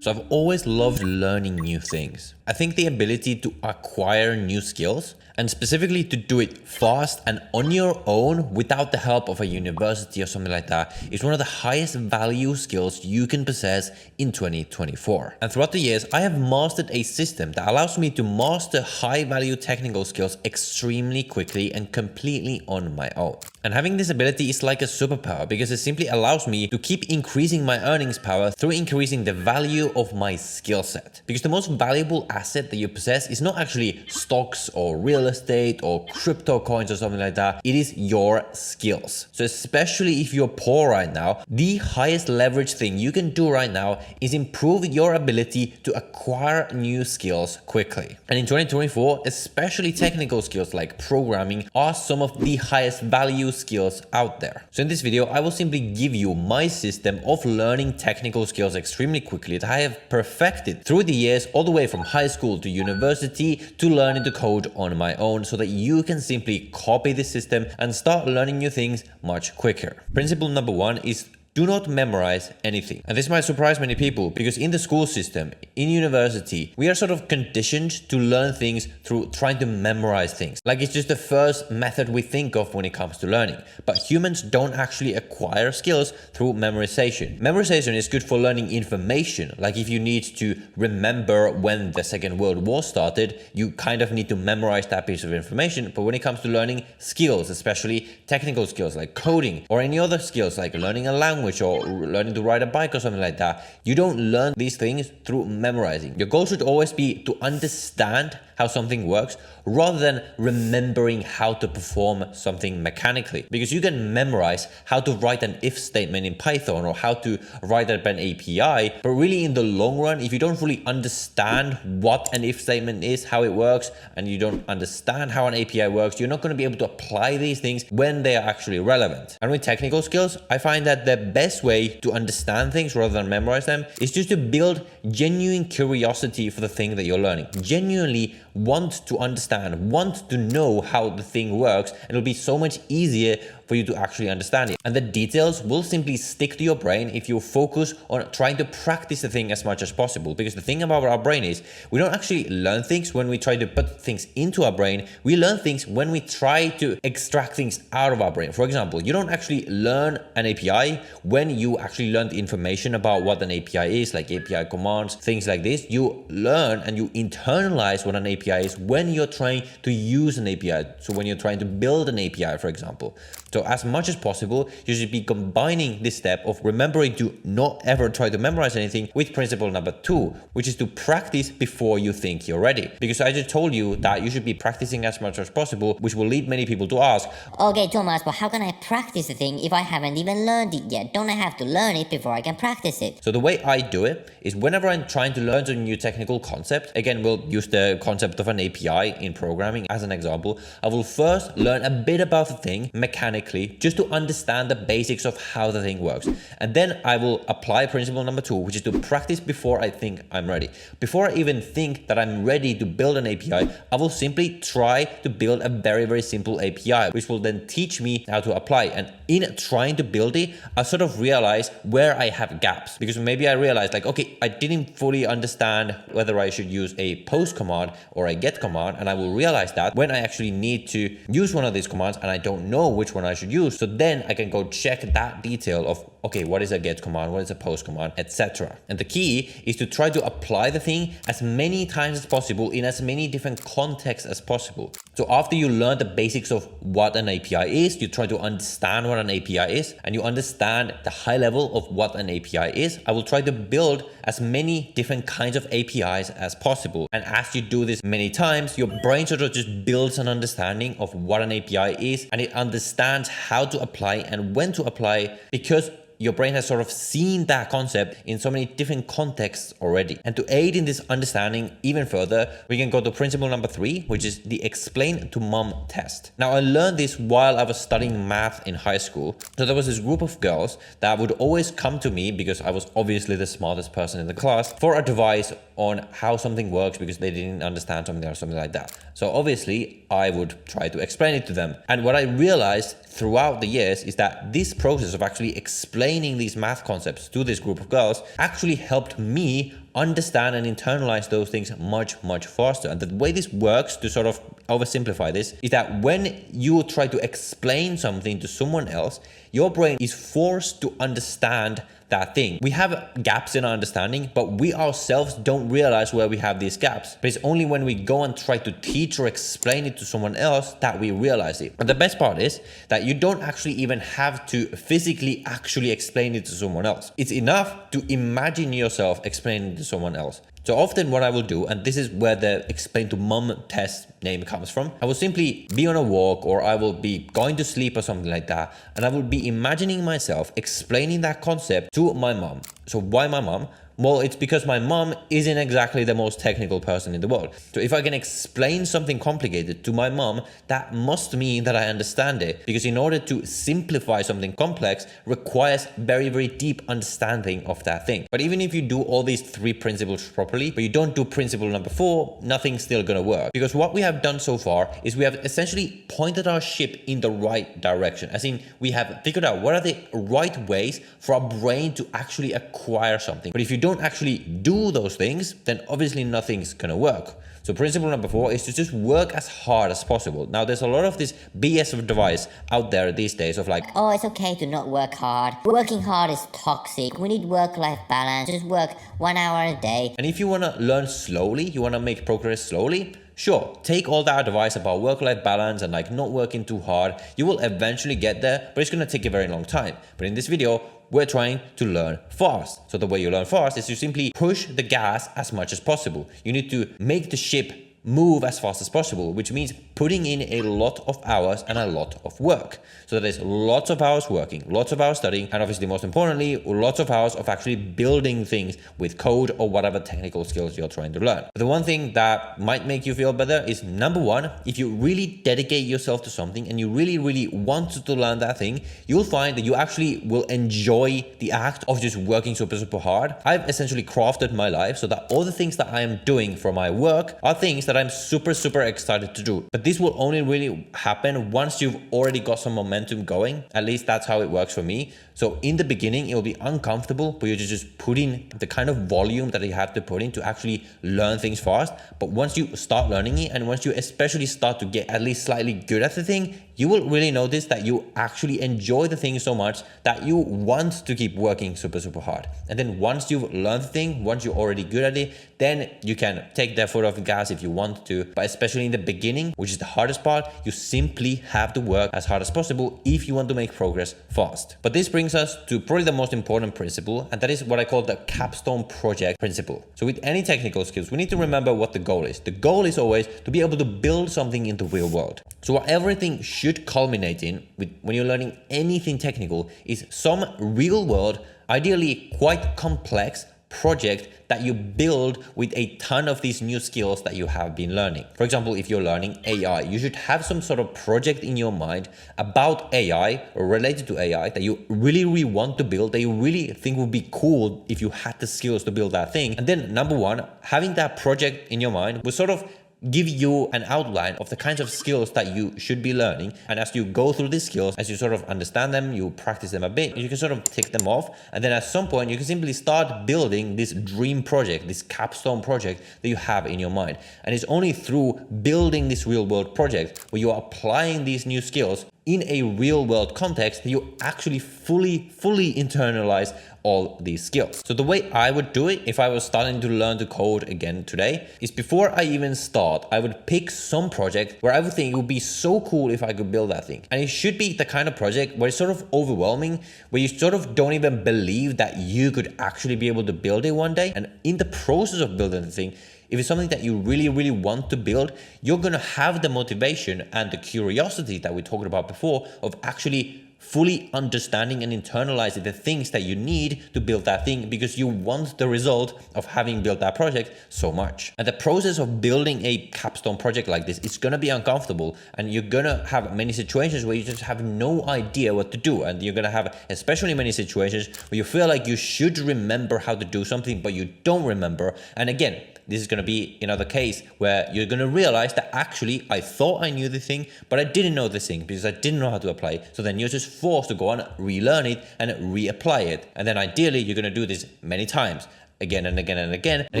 So I've always loved learning new things. I think the ability to acquire new skills, and specifically to do it fast and on your own without the help of a university or something like that, is one of the highest value skills you can possess in 2024. And throughout the years, I have mastered a system that allows me to master high value technical skills extremely quickly and completely on my own. And having this ability is like a superpower because it simply allows me to keep increasing my earnings power through increasing the value of my skill set. Because the most valuable asset that you possess is not actually stocks or real estate or crypto coins or something like that. It is your skills. So especially if you're poor right now, the highest leverage thing you can do right now is improve your ability to acquire new skills quickly. And in 2024, especially technical skills like programming are some of the highest value skills out there. So in this video, I will simply give you my system of learning technical skills extremely quickly that I have perfected through the years, all the way from high school to university to learning to code on my own, so that you can simply copy this system and start learning new things much quicker. Principle number one is do not memorize anything. And this might surprise many people because in the school system, in university, we are sort of conditioned to learn things through trying to memorize things. Like it's just the first method we think of when it comes to learning. But humans don't actually acquire skills through memorization. Memorization is good for learning information. Like if you need to remember when the Second World War started, you kind of need to memorize that piece of information. But when it comes to learning skills, especially technical skills like coding or any other skills like learning a language or learning to ride a bike or something like that, you don't learn these things through memorizing. Your goal should always be to understand how something works rather than remembering how to perform something mechanically. Because you can memorize how to write an if statement in Python or how to write up an API, but really in the long run, if you don't fully understand what an if statement is, how it works, and you don't understand how an API works, you're not going to be able to apply these things when they are actually relevant. And with technical skills, I find that the best way to understand things rather than memorize them is just to build genuine curiosity for the thing that you're learning. Genuinely want to understand, want to know how the thing works, and it'll be so much easier for you to actually understand it. And the details will simply stick to your brain if you focus on trying to practice the thing as much as possible. Because the thing about our brain is we don't actually learn things when we try to put things into our brain. We learn things when we try to extract things out of our brain. For example, you don't actually learn an API when you actually learn the information about what an API is, like API commands, things like this. You learn and you internalize what an API is when you're trying to use an API. So when you're trying to build an API, for example. So as much as possible, you should be combining this step of remembering to not ever try to memorize anything with principle number two, which is to practice before you think you're ready. Because I just told you that you should be practicing as much as possible, which will lead many people to ask, okay, Thomas, but how can I practice the thing if I haven't even learned it yet? Don't I have to learn it before I can practice it? So the way I do it is whenever I'm trying to learn a new technical concept, again, we'll use the concept of an API in programming as an example, I will first learn a bit about the thing mechanically, just to understand the basics of how the thing works. And then I will apply principle number two, which is to practice before I think I'm ready. Before I even think that I'm ready to build an API, I will simply try to build a very, very simple API, which will then teach me how to apply. And in trying to build it, I sort of realize where I have gaps. Because maybe I realized like, okay, I didn't fully understand whether I should use a post command or a get command. And I will realize that when I actually need to use one of these commands and I don't know which one I should use. So then I can go check that detail of, okay, what is a get command, what is a post command, etc. And the key is to try to apply the thing as many times as possible in as many different contexts as possible. So after you learn the basics of what an API is, you try to understand what an API is, and you understand the high level of what an API is, I will try to build as many different kinds of APIs as possible. And as you do this many times, your brain sort of just builds an understanding of what an API is, and it understands how to apply and when to apply, because your brain has sort of seen that concept in so many different contexts already. And to aid in this understanding even further, we can go to principle number three, which is the explain to mom test. Now, I learned this while I was studying math in high school. So there was this group of girls that would always come to me, because I was obviously the smartest person in the class, for advice on how something works because they didn't understand something or something like that. So obviously I would try to explain it to them. And what I realized throughout the years is that this process of actually explaining these math concepts to this group of girls actually helped me understand and internalize those things much, much faster. And the way this works, to sort of oversimplify this, is that when you try to explain something to someone else, your brain is forced to understand that thing. We have gaps in our understanding, but we ourselves don't realize where we have these gaps. But it's only when we go and try to teach or explain it to someone else that we realize it. And the best part is that you don't actually even have to physically actually explain it to someone else. It's enough to imagine yourself explaining it to someone else. So often what I will do, and this is where the explain to mom test name comes from, I will simply be on a walk, or I will be going to sleep or something like that, and I will be imagining myself explaining that concept to my mom. So why my mom? Well, it's because my mom isn't exactly the most technical person in the world. So if I can explain something complicated to my mom, that must mean that I understand it. Because in order to simplify something complex requires very, very deep understanding of that thing. But even if you do all these 3 principles properly, but you don't do principle number 4, nothing's still gonna work. Because what we have done so far is we have essentially pointed our ship in the right direction. As in, we have figured out what are the right ways for our brain to actually acquire something. But if you don't actually do those things, then obviously nothing's gonna work. So principle number 4 is to just work as hard as possible. Now there's a lot of this BS of advice out there these days of like, oh, it's okay to not work hard. Working hard is toxic. We need work-life balance. Just work 1 hour a day. And if you wanna learn slowly, you wanna make progress slowly, sure, take all that advice about work-life balance and like not working too hard. You will eventually get there, but it's gonna take a very long time. But in this video, we're trying to learn fast. So the way you learn fast is you simply push the gas as much as possible. You need to make the ship move as fast as possible, which means putting in a lot of hours and a lot of work. So there's lots of hours working, lots of hours studying, and obviously most importantly, lots of hours of actually building things with code or whatever technical skills you're trying to learn. But the one thing that might make you feel better is, number 1, if you really dedicate yourself to something and you really, really want to learn that thing, you'll find that you actually will enjoy the act of just working super, super hard. I've essentially crafted my life so that all the things that I am doing for my work are things that I'm super, super excited to do. But this will only really happen once you've already got some momentum going. At least that's how it works for me. So in the beginning, it'll be uncomfortable, but you just put in the kind of volume that you have to put in to actually learn things fast. But once you start learning it, and once you especially start to get at least slightly good at the thing, you will really notice that you actually enjoy the thing so much that you want to keep working super, super hard. And then once you've learned the thing, once you're already good at it, then you can take that foot off the gas if you want to. But especially in the beginning, which is the hardest part, you simply have to work as hard as possible if you want to make progress fast. But this brings us to probably the most important principle, and that is what I call the capstone project principle. So with any technical skills, we need to remember what the goal is. The goal is always to be able to build something in the real world. So what everything should culminate in when you're learning anything technical is some real world, ideally quite complex project that you build with a ton of these new skills that you have been learning. For example, if you're learning AI, you should have some sort of project in your mind about AI or related to AI that you really, really want to build, that you really think would be cool if you had the skills to build that thing. And then number 1, having that project in your mind will sort of give you an outline of the kinds of skills that you should be learning. And as you go through these skills, as you sort of understand them, you practice them a bit, you can sort of tick them off. And then at some point, you can simply start building this dream project, this capstone project that you have in your mind. And it's only through building this real world project where you are applying these new skills in a real world context that you actually fully internalize all these skills. So the way I would do it if I was starting to learn to code again today is, before I even start, I would pick some project where I would think it would be so cool if I could build that thing. And it should be the kind of project where it's sort of overwhelming, where you sort of don't even believe that you could actually be able to build it one day. And in the process of building the thing, if it's something that you really, really want to build, you're going to have the motivation and the curiosity that we talked about before of actually fully understanding and internalizing the things that you need to build that thing, because you want the result of having built that project so much. And the process of building a capstone project like this, it's going to be uncomfortable, and you're going to have many situations where you just have no idea what to do. And you're going to have especially many situations where you feel like you should remember how to do something, but you don't remember. And again, this is going to be another case where you're going to realize that actually I thought I knew the thing, but I didn't know the thing because I didn't know how to apply it. So then you're just forced to go and relearn it and reapply it. And then ideally you're going to do this many times. again and again and again. And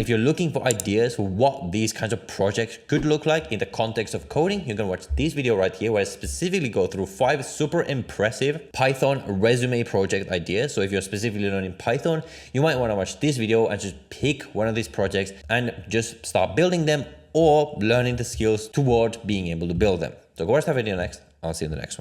if you're looking for ideas for what these kinds of projects could look like in the context of coding, you can watch this video right here where I specifically go through 5 super impressive Python resume project ideas. So if you're specifically learning Python, you might want to watch this video and just pick one of these projects and just start building them or learning the skills toward being able to build them. So go watch that video next. I'll see you in the next one.